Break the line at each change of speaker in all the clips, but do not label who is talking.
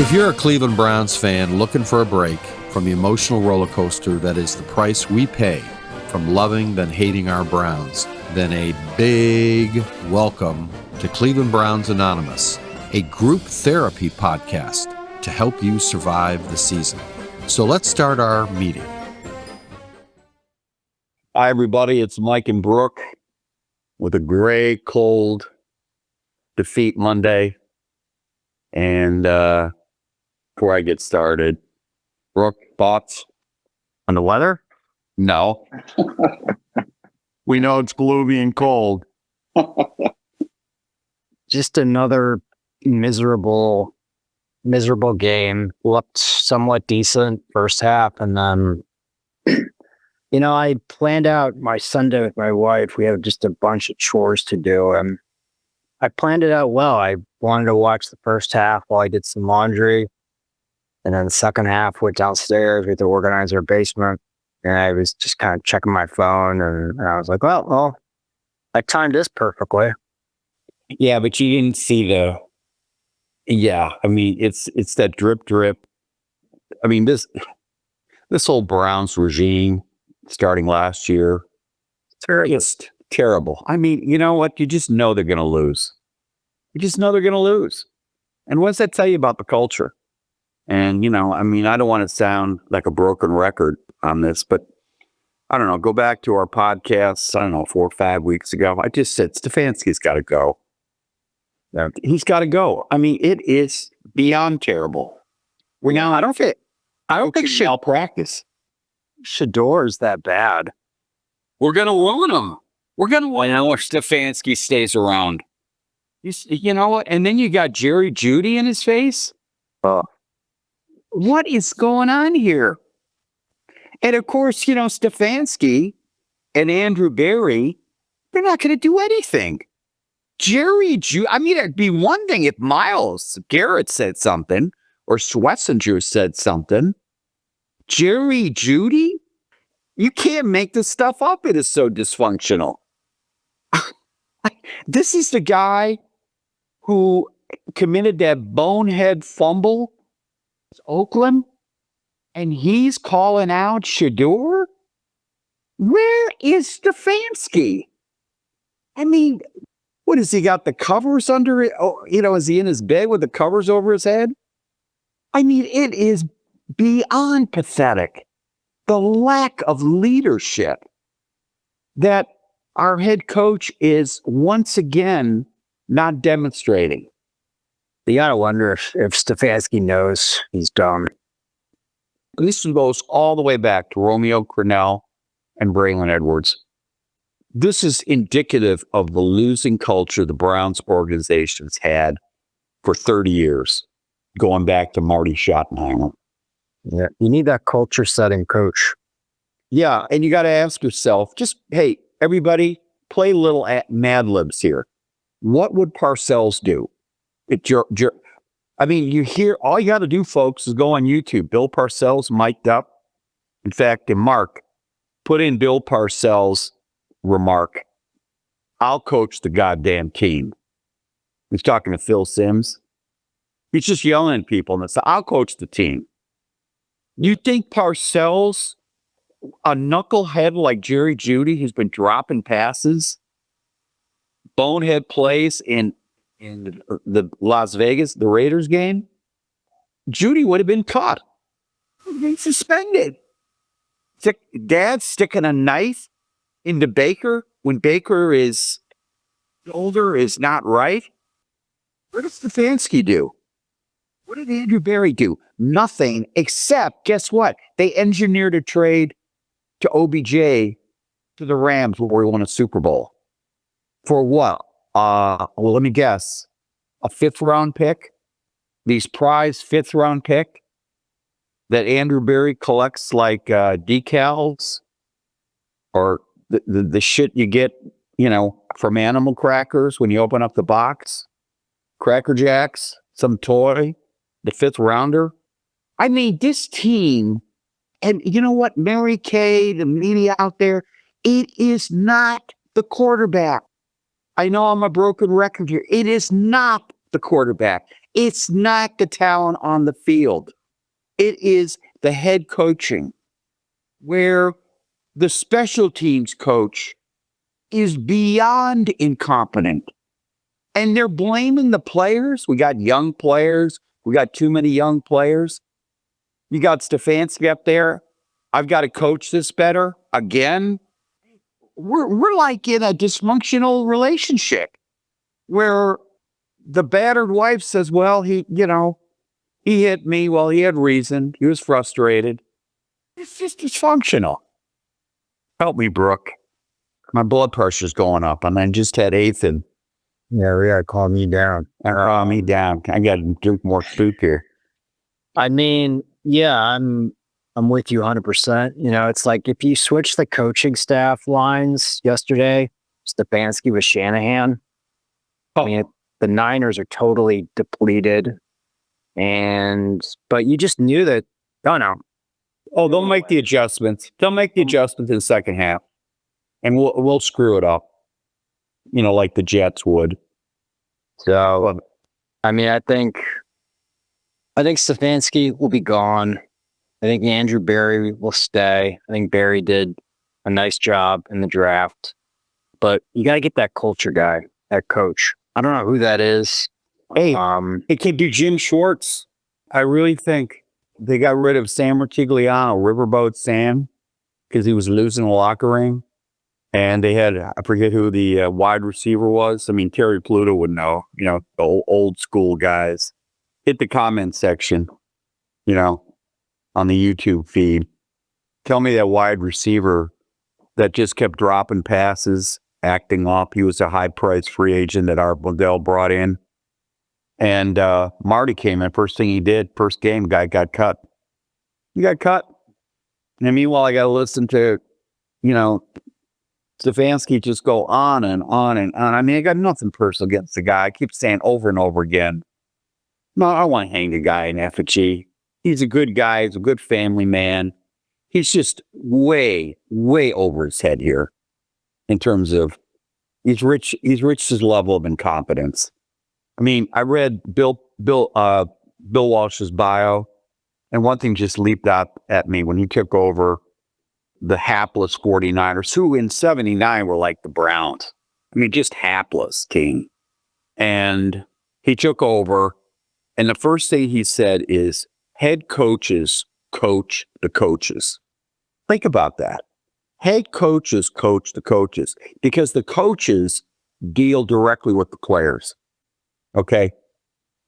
If you're a Cleveland Browns fan looking for a break from the emotional roller coaster that is the price we pay from loving then hating our Browns, then a big welcome to Cleveland Browns Anonymous, a group therapy podcast to help you survive the season. So let's start our meeting.
Hi, everybody. It's Mike and Brook with a gray, cold defeat Monday. And before I get started, Brook, thoughts
on the weather?
No. We know it's gloomy and cold.
Just another miserable game. Looked somewhat decent first half, and then I planned out my Sunday with my wife. We have just a bunch of chores to do, and I planned it out well. I wanted to watch the first half while I did some laundry, and then the second half went downstairs. We had to organize our basement, and I was just kind of checking my phone, and I was like, well, I timed this perfectly.
Yeah, but you didn't see it's that drip. I mean, this whole Browns regime starting last year, it's just terrible. I mean, you know what? You just know they're going to lose. And what does that tell you about the culture? And, I don't want to sound like a broken record on this, but I don't know, go back to our podcasts, 4 or 5 weeks ago. I just said Stefansky's got to go. He's got to go. I mean, it is beyond terrible. I don't think malpractice.
Shador's that bad.
We're going to ruin him. We're going to win if Stefansky stays around. You know what? And then you got Jerry Jeudy in his face. What is going on here? And of course, Stefansky and Andrew Berry, they're not going to do anything. Jerry Jeudy, it'd be one thing if Myles Garrett said something or Schlesinger said something. Jerry Jeudy? You can't make this stuff up. It is so dysfunctional. This is the guy who committed that bonehead fumble, Oakland, and he's calling out Shador? Where is Stefansky? What has he got, the covers under it? Is he in his bed with the covers over his head? It is beyond pathetic. The lack of leadership that our head coach is once again not demonstrating.
You gotta wonder if Stefansky knows he's dumb.
This goes all the way back to Romeo Crennel and Braylon Edwards. This is indicative of the losing culture the Browns organization's had for 30 years, going back to Marty Schottenheimer.
Yeah, you need that culture-setting coach.
Yeah, and you got to ask yourself, hey, everybody, play little Mad Libs here. What would Parcells do? You hear, all you got to do, folks, is go on YouTube. Bill Parcells mic'd up. In fact, Mark, put in Bill Parcells' remark, "I'll coach the goddamn team." He's talking to Phil Simms. He's just yelling at people and says, "I'll coach the team." You think Parcells, a knucklehead like Jerry Jeudy, who's been dropping passes, bonehead plays in the Las Vegas, the Raiders game, Jeudy would have been caught. He'd been suspended. Dad sticking a knife into Baker when Baker is shoulder is not right. What did Stefansky do? What did Andrew Berry do? Nothing, except, guess what? They engineered a trade to OBJ to the Rams where we won a Super Bowl. For what? Let me guess. A 5th-round pick? These prized 5th-round pick that Andrew Berry collects like decals or the shit you get, from animal crackers when you open up the box. Cracker Jacks, some toy. The 5th rounder. This team, and you know what, Mary Kay, the media out there, it is not the quarterback. I know I'm a broken record here. It is not the quarterback. It's not the talent on the field. It is the head coaching, where the special teams coach is beyond incompetent. And they're blaming the players. We got young players. We got too many young players. You got Stefansky up there. I've got to coach this better. Again, we're like in a dysfunctional relationship where the battered wife says, well, he hit me. Well, he had reason. He was frustrated. It's just dysfunctional. Help me, Brook. My blood pressure's going up, and I just had Ethan.
Yeah, calm me down.
Calm me down. I got to drink more soup here.
I mean, yeah, I'm with you 100%. It's like if you switch the coaching staff lines yesterday, Stefansky with Shanahan. I mean, the Niners are totally depleted, but you just knew that. Oh no.
Oh, they'll make the adjustments. They'll make the adjustments in the second half, and we'll screw it up. Like the Jets would.
So, I mean, I think Stefansky will be gone. I think Andrew Berry will stay. I think Berry did a nice job in the draft, but you got to get that culture guy, that coach. I don't know who that is.
Hey, it could be Jim Schwartz. I really think they got rid of Sam Rutigliano, Riverboat Sam, because he was losing the locker room. And they had, I forget who the wide receiver was. I mean, Terry Pluto would know, the old school guys. Hit the comment section, on the YouTube feed. Tell me that wide receiver that just kept dropping passes, acting up. He was a high-priced free agent that Art Modell brought in. And Marty came in. First thing he did, first game, guy got cut. He got cut. And meanwhile, I got to listen to, Stefansky just go on and on and on. I mean, I got nothing personal against the guy. I keep saying over and over again, no, I want to hang the guy in effigy. He's a good guy. He's a good family man. He's just way, way over his head here in terms of he's reached his level of incompetence. I mean, I read Bill Walsh's bio, and one thing just leaped out at me when he took over the hapless 49ers, who in 79 were like the Browns. I mean, just hapless, King. And he took over, and the first thing he said is, head coaches coach the coaches. Think about that. Head coaches coach the coaches, because the coaches deal directly with the players. Okay?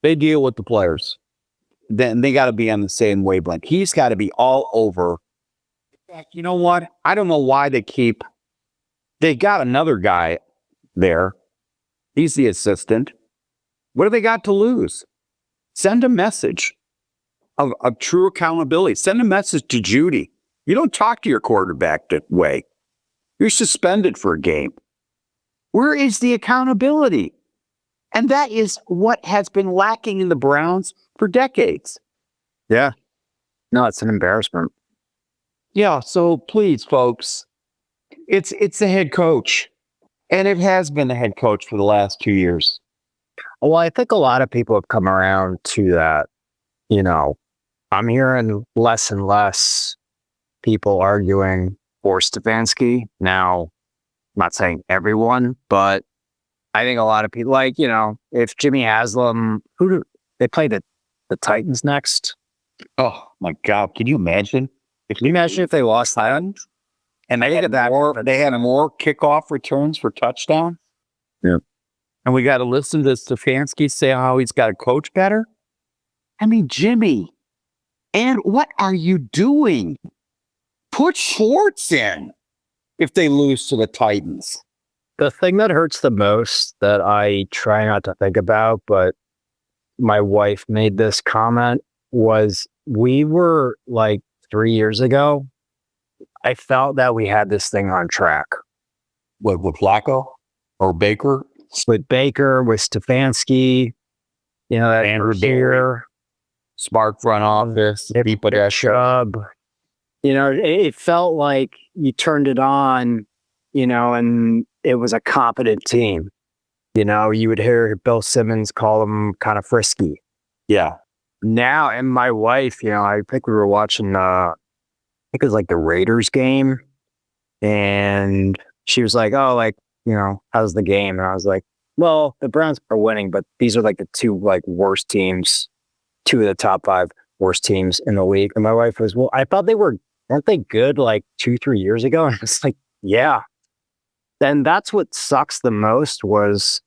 They deal with the players. Then they got to be on the same wavelength. He's got to be all over. In fact, you know what? I don't know why they got another guy there. He's the assistant. What do they got to lose? Send a message of true accountability. Send a message to Jeudy. You don't talk to your quarterback that way. You're suspended for a game. Where is the accountability? And that is what has been lacking in the Browns for decades.
Yeah. No, it's an embarrassment.
Yeah, so please, folks, it's the head coach. And it has been the head coach for the last 2 years.
Well, I think a lot of people have come around to that. I'm hearing less and less people arguing for Stefansky. Now, I'm not saying everyone, but I think a lot of people, if Jimmy Haslam, they play the Titans next?
Oh, my God. Can you imagine?
Can you imagine if they lost that?
And they had more kickoff returns for touchdowns?
Yeah.
And we got to listen to Stefansky say how he's got to coach better? I mean, Jimmy, and what are you doing? Put Schwartz in if they lose to the Titans.
The thing that hurts the most that I try not to think about, but my wife made this comment, was we were 3 years ago, I felt that we had this thing on track.
What, with Flacco or Baker?
With Baker, with Stefansky, that
Andrew
here,
smart front office, people that
Chubb. It felt like you turned it on, and it was a competent team. You would hear Bill Simmons call them kind of frisky.
Yeah.
Now, and my wife, I think we were watching, I think it was like the Raiders game. And she was like, oh, like, how's the game? And I was like, well, the Browns are winning, but these are like the two like worst teams, two of the top 5 worst teams in the league. And my wife was, well, I thought weren't they good like 2-3 years ago? And it's like, yeah. Then that's what sucks the most was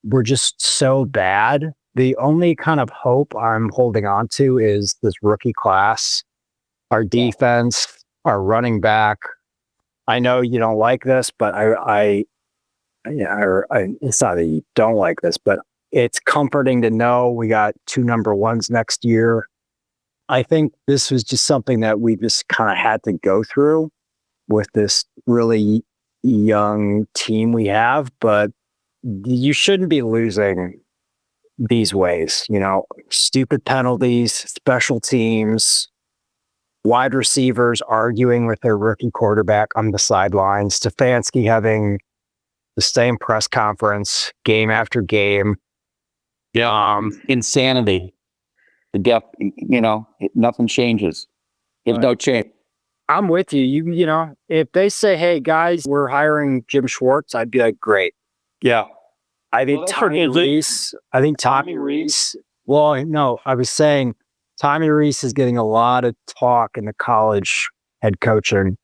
we're just so bad. The only kind of hope I'm holding on to is this rookie class, our defense, our running back. I know you don't like this, but it's not that you don't like this, but it's comforting to know we got 2 number 1s next year. I think this was just something that we just kind of had to go through with this really young team we have, but you shouldn't be losing these ways, stupid penalties, special teams, wide receivers arguing with their rookie quarterback on the sidelines, Stefansky having the same press conference game after game.
Yeah. Insanity. Nothing changes. There's no change.
I'm with you. If they say, hey guys, we're hiring Jim Schwartz, I'd be like, great.
Yeah.
I think Tommy Rees. Well, no, I was saying Tommy Rees is getting a lot of talk in the college head coaching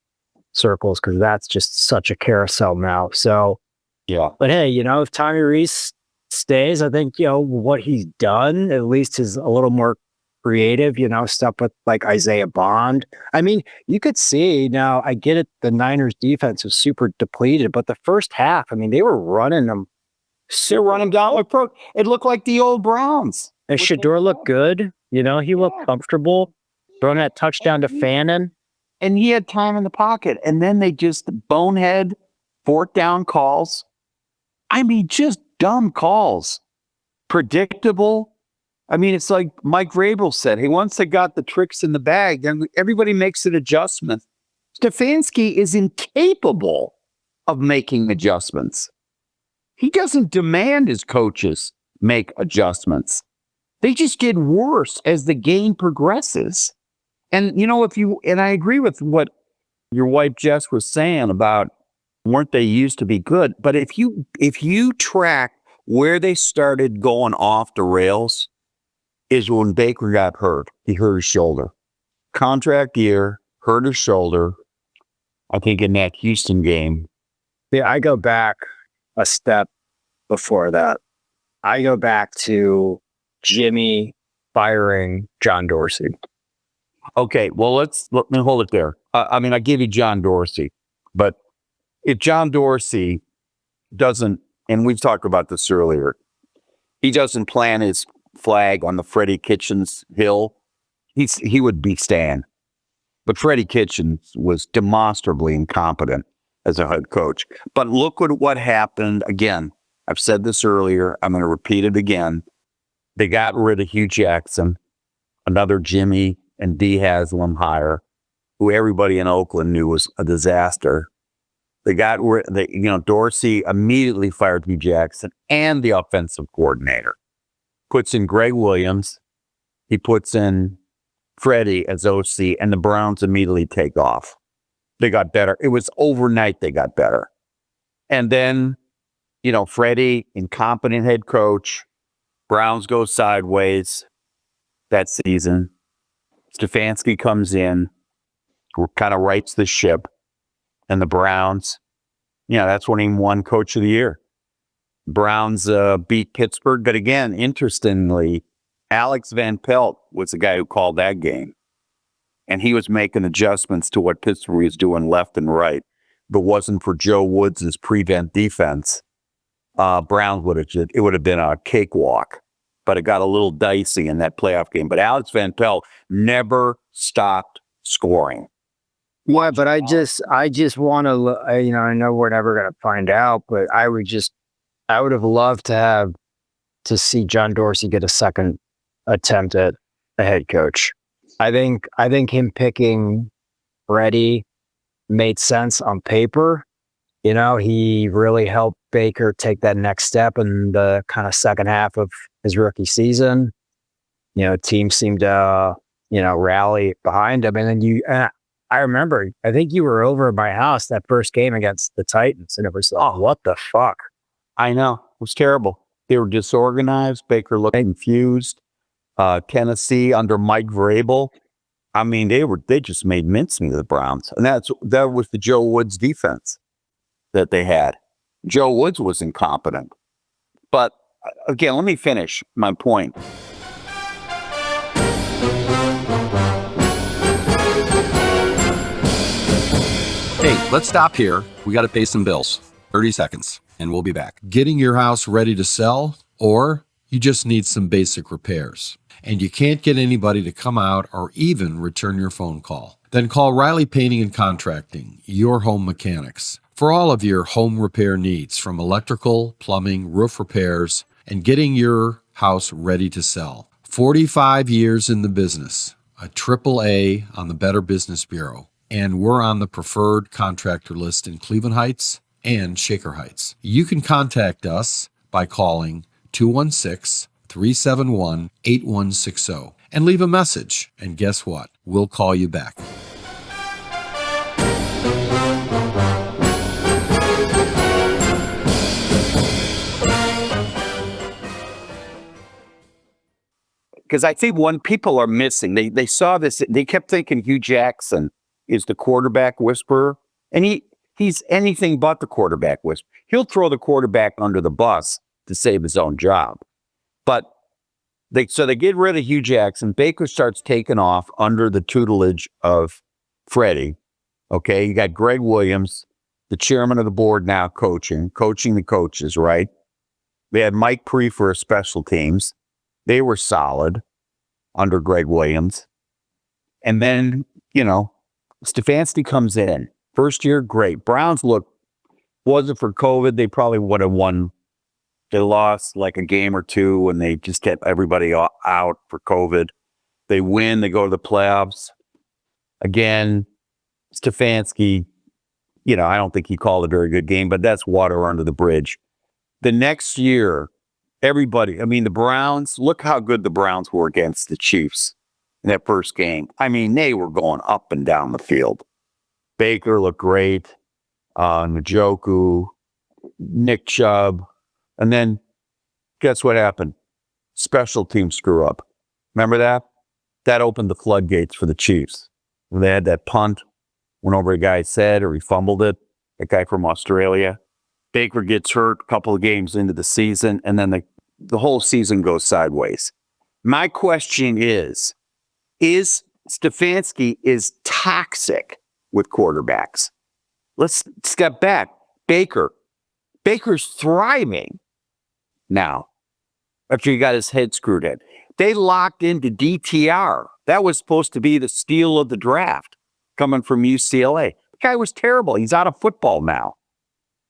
circles because that's just such a carousel now. So,
yeah.
But hey, if Tommy Rees stays, I think, what he's done at least is a little more creative, stuff with like Isaiah Bond. I mean, you could see now, I get it, the Niners defense was super depleted, but the first half, I mean, they were running them.
Still running down with Brook. It looked like the old Browns.
And Shador looked good. He looked comfortable. Throwing that touchdown to Fannin.
And he had time in the pocket. And then they just bonehead 4th down calls. I mean, just dumb calls. Predictable. I mean, it's like Mike Vrabel said. Hey, once they got the tricks in the bag, then everybody makes an adjustment. Stefanski is incapable of making adjustments. He doesn't demand his coaches make adjustments. They just get worse as the game progresses. And, and I agree with what your wife Jess was saying about weren't they used to be good? But if you track where they started going off the rails is when Baker got hurt. He hurt his shoulder. Contract year, hurt his shoulder. I think in that Houston game.
Yeah, I go back a step before that. I go back to Jimmy firing John Dorsey.
Okay, well, let me hold it there. I mean, I give you John Dorsey, but if John Dorsey doesn't, and we've talked about this earlier, he doesn't plant his flag on the Freddie Kitchens hill, he would be Stan. But Freddie Kitchens was demonstrably incompetent as a head coach. But look at what happened. Again, I've said this earlier. I'm going to repeat it again. They got rid of Hugh Jackson, another Jimmy and D. Haslam hire, who everybody in Oakland knew was a disaster. They got rid. Dorsey immediately fired Hugh Jackson and the offensive coordinator. Puts in Greg Williams. He puts in Freddie as OC, and the Browns immediately take off. They got better. It was overnight they got better. And then, Freddie, incompetent head coach. Browns go sideways that season. Stefansky comes in, kind of rights the ship. And the Browns, that's when he won Coach of the Year. Browns beat Pittsburgh. But again, interestingly, Alex Van Pelt was the guy who called that game. And he was making adjustments to what Pittsburgh was doing left and right. If it wasn't for Joe Woods' prevent defense, Browns would have been a cakewalk. But it got a little dicey in that playoff game. But Alex Van Pelt never stopped scoring.
Well, but I just want to, I know we're never going to find out, but I would have loved to see John Dorsey get a second attempt at a head coach. I think him picking Freddie made sense on paper. He really helped Baker take that next step in the kind of second half of his rookie season. team seemed to, rally behind him. And then I remember, I think you were over at my house that first game against the Titans, and it was like, what the fuck?
I know. It was terrible. They were disorganized. Baker looked confused. Tennessee under Mike Vrabel. I mean, they just made mincemeat of the Browns. And that was the Joe Woods defense that they had. Joe Woods was incompetent. But again, let me finish my point.
Hey, let's stop here. We got to pay some bills. 30 seconds, and we'll be back. Getting your house ready to sell, or you just need some basic repairs, and you can't get anybody to come out or even return your phone call. Then call Riley Painting and Contracting, your home mechanics, for all of your home repair needs, from electrical, plumbing, roof repairs, and getting your house ready to sell. 45 years in the business, a AAA on the Better Business Bureau, and we're on the preferred contractor list in Cleveland Heights and Shaker Heights. You can contact us by calling 216-371-8160 and leave a message. And guess what? We'll call you back.
Because I think one people are missing, they saw this, they kept thinking Hugh Jackson is the quarterback whisperer, and he's anything but the quarterback whisperer. He'll throw the quarterback under the bus to save his own job. But they get rid of Hugh Jackson. Baker starts taking off under the tutelage of Freddie. Okay, you got Greg Williams, the chairman of the board now coaching the coaches, right? They had Mike Pree for special teams. They were solid under Greg Williams. And then, Stefansky comes in. First year, great. Browns wasn't for COVID, they probably would have won. They lost like a game or two when they just kept everybody out for COVID. They win, they go to the playoffs. Again, Stefansky, I don't think he called a very good game, but that's water under the bridge. The next year, the Browns, look how good the Browns were against the Chiefs in that first game. I mean, they were going up and down the field. Baker looked great. Njoku, Nick Chubb. And then guess what happened? Special team screw up. Remember that? That opened the floodgates for the Chiefs. They had that punt, went over a guy's head, or he fumbled it. That guy from Australia. Baker gets hurt a couple of games into the season, and then the whole season goes sideways. My question is Stefansky is toxic with quarterbacks? Let's step back. Baker's thriving now after he got his head screwed in. They locked into DTR. That was supposed to be the steal of the draft coming from UCLA. The guy was terrible. He's out of football now.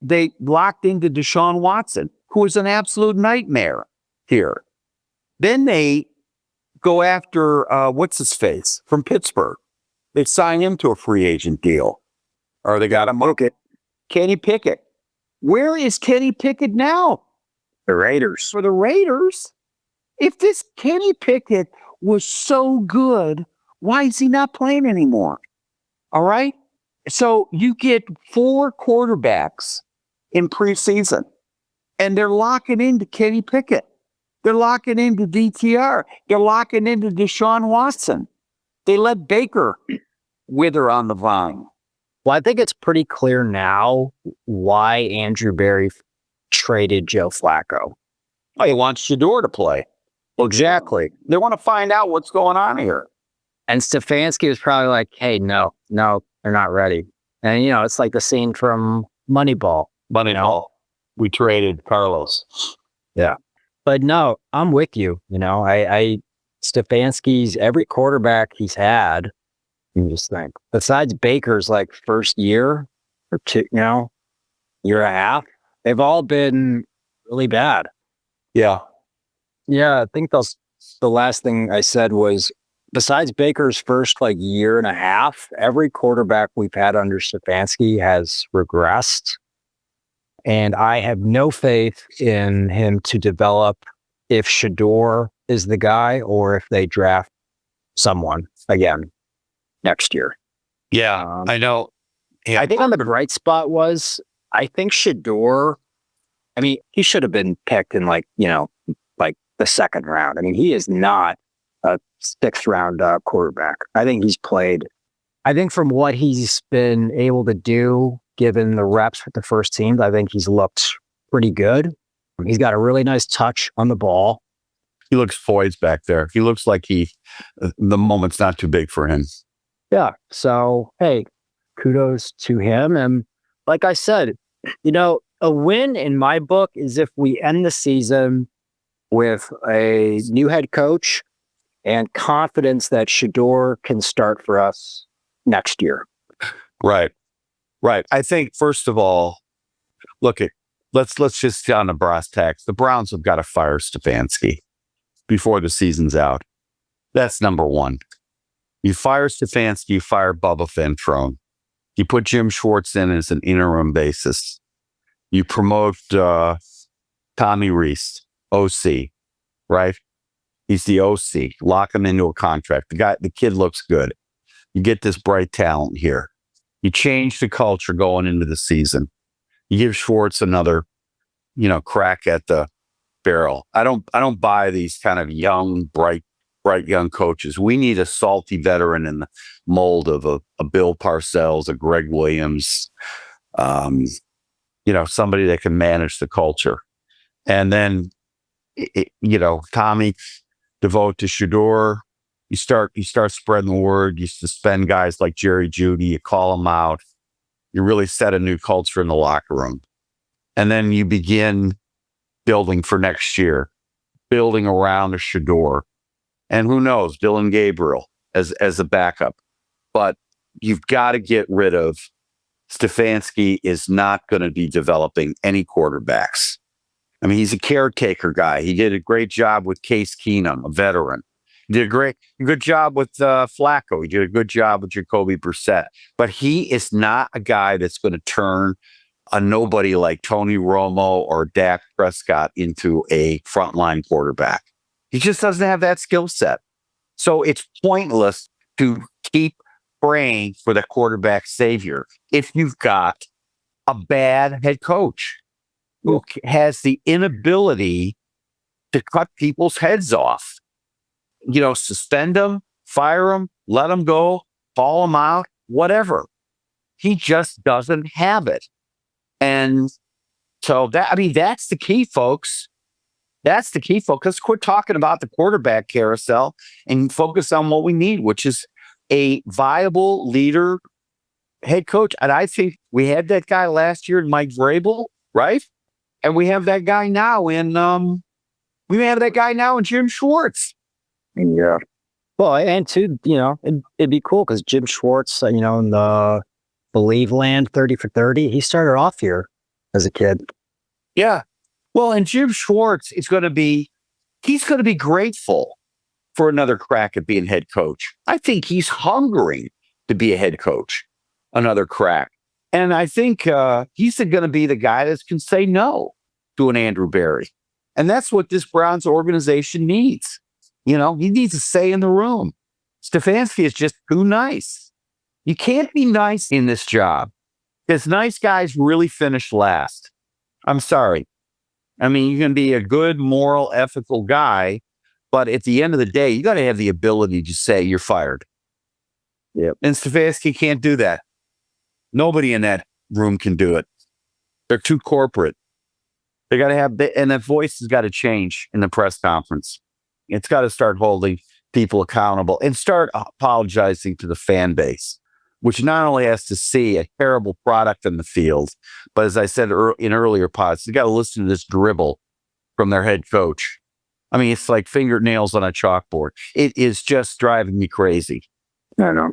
They locked into Deshaun Watson, who was an absolute nightmare here. Then they go after, what's-his-face from Pittsburgh. They sign him to a free agent deal. Or they got him, Kenny Pickett. Where is Kenny Pickett now?
The Raiders.
For the Raiders? If this Kenny Pickett was so good, why is he not playing anymore? All right? So you get 4 quarterbacks in preseason, and they're locking into Kenny Pickett. They're locking into DTR. They're locking into Deshaun Watson. They let Baker wither on the vine.
Well, I think it's pretty clear now why Andrew Berry traded Joe Flacco.
Oh, he wants Shador to play.
Exactly.
They want to find out what's going on here.
And Stefanski was probably like, hey, no, they're not ready. And, it's like the scene from Moneyball.
We traded Carlos.
Yeah. But no, I'm with you. Stefanski's every quarterback he's had, you just think, besides Baker's like first year or two, year and a half, they've all been really bad.
Yeah.
Yeah. I think the last thing I said was, besides Baker's first year and a half, every quarterback we've had under Stefanski has regressed. And I have no faith in him to develop if Shador is the guy or if they draft someone again next year.
Yeah, I know. Yeah.
I think on the bright spot was, I think Shador, I mean, he should have been picked in like the second round. I mean, he is not a sixth round quarterback. I think from what he's been able to do, given the reps with the first team, I think he's looked pretty good. He's got a really nice touch on the ball.
He looks poised back there. He looks like the moment's not too big for him.
Yeah. So, hey, kudos to him. And like I said, a win in my book is if we end the season with a new head coach and confidence that Shador can start for us next year.
Right. I think, first of all, let's just get on the brass tacks. The Browns have got to fire Stefansky before the season's out. That's number one. You fire Stefansky, you fire Bubba Ventrone. You put Jim Schwartz in as an interim basis. You promote Tommy Reese, OC, right? He's the OC. Lock him into a contract. The kid looks good. You get this bright talent here. You change the culture going into the season. You give Schwartz another, crack at the barrel. I don't buy these kind of young, bright young coaches. We need a salty veteran in the mold of a Bill Parcells, a Greg Williams, somebody that can manage the culture. And then, Tommy, devote to Shador. You start spreading the word. You suspend guys like Jerry Jeudy. You call them out. You really set a new culture in the locker room. And then you begin building for next year, building around a Shador. And who knows, Dylan Gabriel as a backup. But you've got to get rid of Stefansky is not going to be developing any quarterbacks. I mean, he's a caretaker guy. He did a great job with Case Keenum, a veteran. He did a good job with Flacco. He did a good job with Jacoby Brissett. But he is not a guy that's going to turn a nobody like Tony Romo or Dak Prescott into a frontline quarterback. He just doesn't have that skill set. So it's pointless to keep praying for the quarterback savior if you've got a bad head coach who has the inability to cut people's heads off. Suspend them, fire them, let them go, call them out, whatever. He just doesn't have it. And so that's the key, folks. That's the key, folks. Let's quit talking about the quarterback carousel and focus on what we need, which is a viable leader head coach. And I think we had that guy last year in Mike Vrabel, right? And we have that guy now in Jim Schwartz.
Yeah. Well, and too, it'd be cool because Jim Schwartz, in the Believe Land 30 for 30, he started off here as a kid.
Yeah. Well, and Jim Schwartz he's going to be grateful for another crack at being head coach. I think he's hungering to be a head coach, another crack. And I think he's going to be the guy that can say no to an Andrew Berry. And that's what this Browns organization needs. He needs a say in the room. Stefansky is just too nice. You can't be nice in this job because nice guys really finish last. I'm sorry. I mean, you can be a good, moral, ethical guy, but at the end of the day, you got to have the ability to say you're fired.
Yep.
And Stefansky can't do that. Nobody in that room can do it. They're too corporate. They got to have, and that voice has got to change in the press conference. It's got to start holding people accountable and start apologizing to the fan base, which not only has to see a terrible product in the field, but as I said in earlier pods, they got to listen to this dribble from their head coach. I mean, it's like fingernails on a chalkboard. It is just driving me crazy.
I know.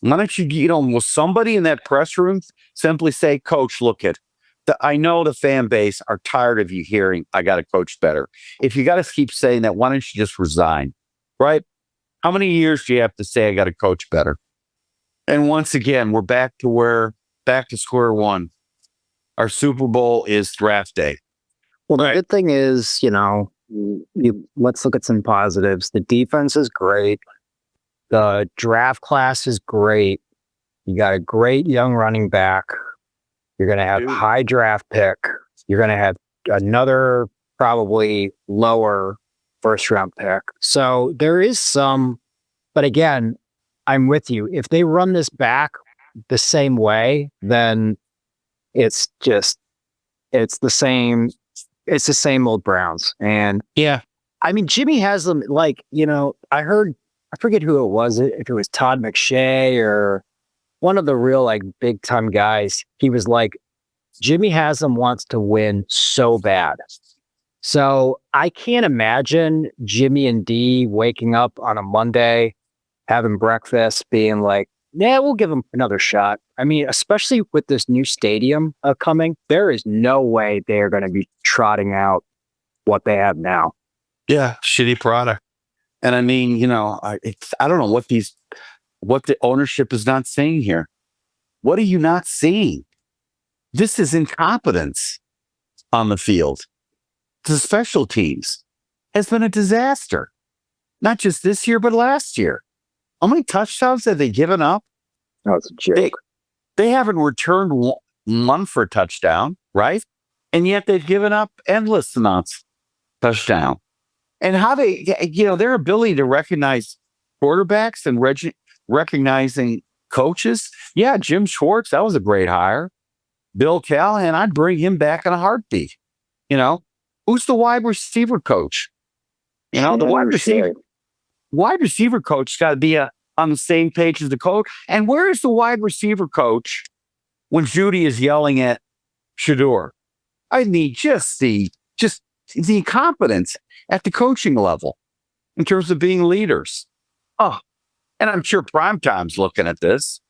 Why don't you, will somebody in that press room simply say, Coach, look I know the fan base are tired of you hearing, I got to coach better. If you got to keep saying that, why don't you just resign, right? How many years do you have to say I got to coach better? And once again, we're back to square one. Our Super Bowl is draft day.
Well, the good thing is, let's look at some positives. The defense is great. The draft class is great. You got a great young running back. You're going to have high draft pick. You're going to have another probably lower first round pick. So there is some, but again, I'm with you. If they run this back the same way, then it's the same old Browns. And
yeah,
I mean, Jimmy has them like, I forget who it was, if it was Todd McShay or one of the real like big time guys. He was like, Jimmy Haslam wants to win so bad. So I can't imagine Jimmy and D waking up on a Monday, having breakfast, being like, yeah, we'll give him another shot. I mean, especially with this new stadium coming, there is no way they're going to be trotting out what they have now.
Yeah, shitty product. And I mean, I don't know what the ownership is not seeing here. What are you not seeing? This is incompetence on the field. The special teams has been a disaster. Not just this year, but last year. How many touchdowns have they given up?
Oh, it's a joke.
They haven't returned one for a touchdown, right? And yet they've given up endless amounts of touchdown. And how their ability to recognize quarterbacks and recognizing coaches. Yeah, Jim Schwartz, that was a great hire. Bill Callahan, I'd bring him back in a heartbeat. Who's the wide receiver coach? The wide receiver coach got to be on the same page as the coach. And where is the wide receiver coach when Jeudy is yelling at Shador? I mean, just the incompetence at the coaching level in terms of being leaders. Oh, and I'm sure Primetime's looking at this.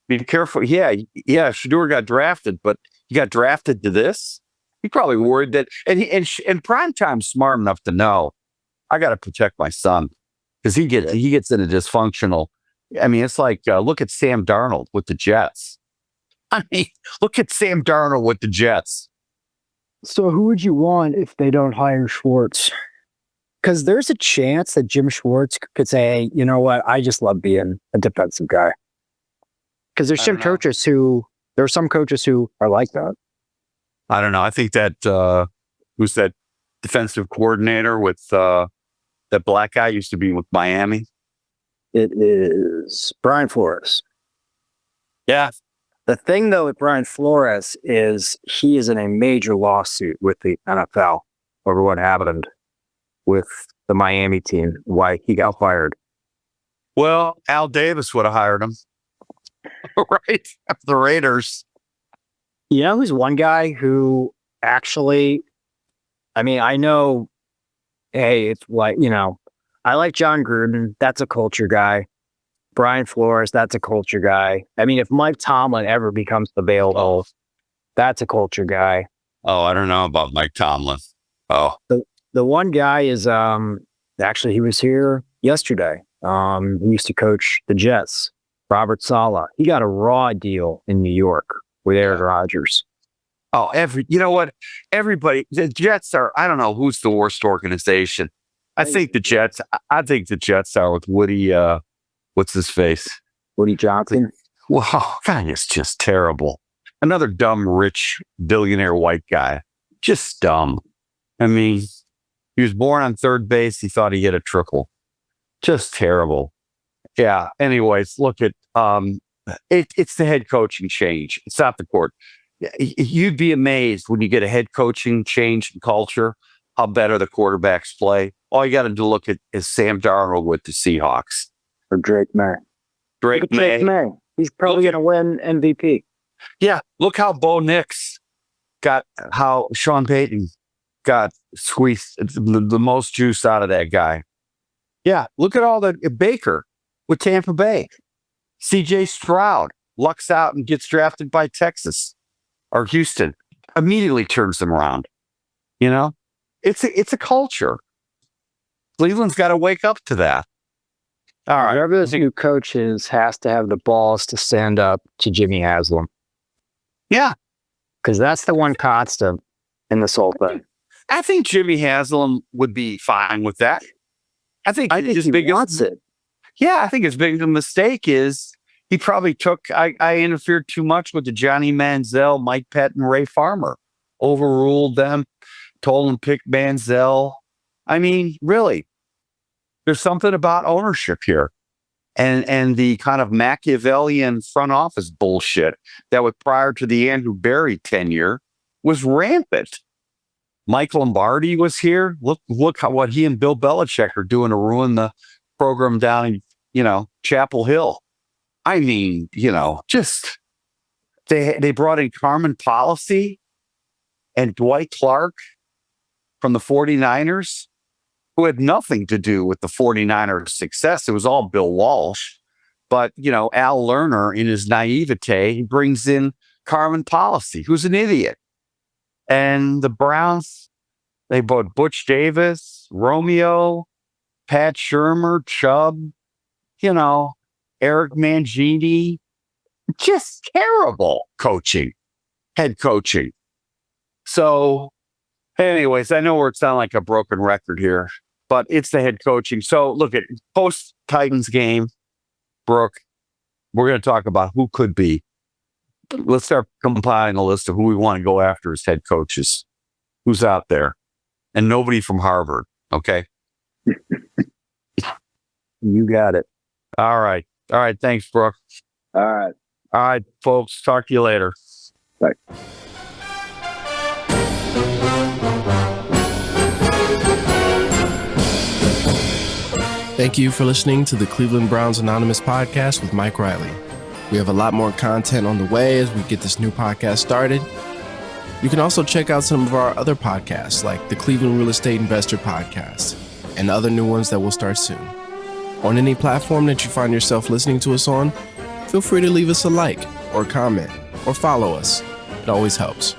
Be careful. Yeah, Shador got drafted, but he got drafted to this. He probably worried that, and Primetime's smart enough to know, I got to protect my son because he gets in a dysfunctional. I mean, it's like look at Sam Darnold with the Jets. I mean, look at Sam Darnold with the Jets.
So who would you want if they don't hire Schwartz? Because there's a chance that Jim Schwartz could say, hey, you know what? I just love being a defensive guy. Because there's some coaches who are like that.
I don't know. I think that who's that defensive coordinator with that black guy used to be with Miami?
It is Brian Flores.
Yeah.
The thing, though, with Brian Flores is he is in a major lawsuit with the NFL over what happened with the Miami team, why he got fired.
Well, Al Davis would have hired him. Right? The Raiders.
You know who's one guy who actually, I mean, I know, hey, it's like, I like John Gruden. That's a culture guy. Brian Flores, that's a culture guy. I mean, if Mike Tomlin ever becomes available, that's a culture guy.
Oh, I don't know about Mike Tomlin. Oh.
The one guy is, actually, he was here yesterday. He used to coach the Jets, Robert Saleh. He got a raw deal in New York with Aaron Rodgers.
Oh, you know what? Everybody, the Jets are, I don't know who's the worst organization. I think the Jets are with Woody, what's his face?
Woody Johnson.
Wow, God, it's just terrible. Another dumb, rich, billionaire white guy. Just dumb. I mean, he was born on third base. He thought he hit a triple. Just terrible. Yeah. Anyways, look at, it's the head coaching change. It's not the court. You'd be amazed when you get a head coaching change in culture, how better the quarterbacks play. All you got to do look at is Sam Darnold with the Seahawks.
Or Drake May.
Drake May.
He's probably going to win MVP.
Yeah. Look how Bo Nix how Sean Payton got squeezed the most juice out of that guy. Yeah. Look at all the Baker with Tampa Bay. CJ Stroud lucks out and gets drafted by Texas or Houston. Immediately turns them around. It's a culture. Cleveland's got to wake up to that. All right.
Whoever this new coach is has to have the balls to stand up to Jimmy Haslam.
Yeah.
Because that's the one constant in this whole thing.
I think Jimmy Haslam would be fine with that. I think
he wants it.
Yeah, I think his biggest mistake is he probably I interfered too much with the Johnny Manziel, Mike Pett, and Ray Farmer. Overruled them, told them pick Manziel. I mean, really, there's something about ownership here. And the kind of Machiavellian front office bullshit that was prior to the Andrew Berry tenure was rampant. Mike Lombardi was here. Look what he and Bill Belichick are doing to ruin the program down in, Chapel Hill. I mean, just they brought in Carmen Policy and Dwight Clark from the 49ers, who had nothing to do with the 49ers' success. It was all Bill Walsh. But, Al Lerner, in his naivete, he brings in Carmen Policy, who's an idiot. And the Browns, they bought Butch Davis, Romeo, Pat Shurmur, Chubb, Eric Mangini. Just terrible head coaching. So, anyways, I know we're sounding like a broken record here, but it's the head coaching. So look at post-Titans game, Brook, we're going to talk about who could be. Let's start compiling a list of who we want to go after as head coaches. Who's out there? And nobody from Harvard, okay?
You got it.
All right. Thanks, Brook.
All
right, folks. Talk to you later.
Bye.
Thank you for listening to the Cleveland Browns Anonymous podcast with Mike Riley. We have a lot more content on the way as we get this new podcast started. You can also check out some of our other podcasts like the Cleveland Real Estate Investor Podcast and other new ones that will start soon. On any platform that you find yourself listening to us on, feel free to leave us a like or comment or follow us. It always helps.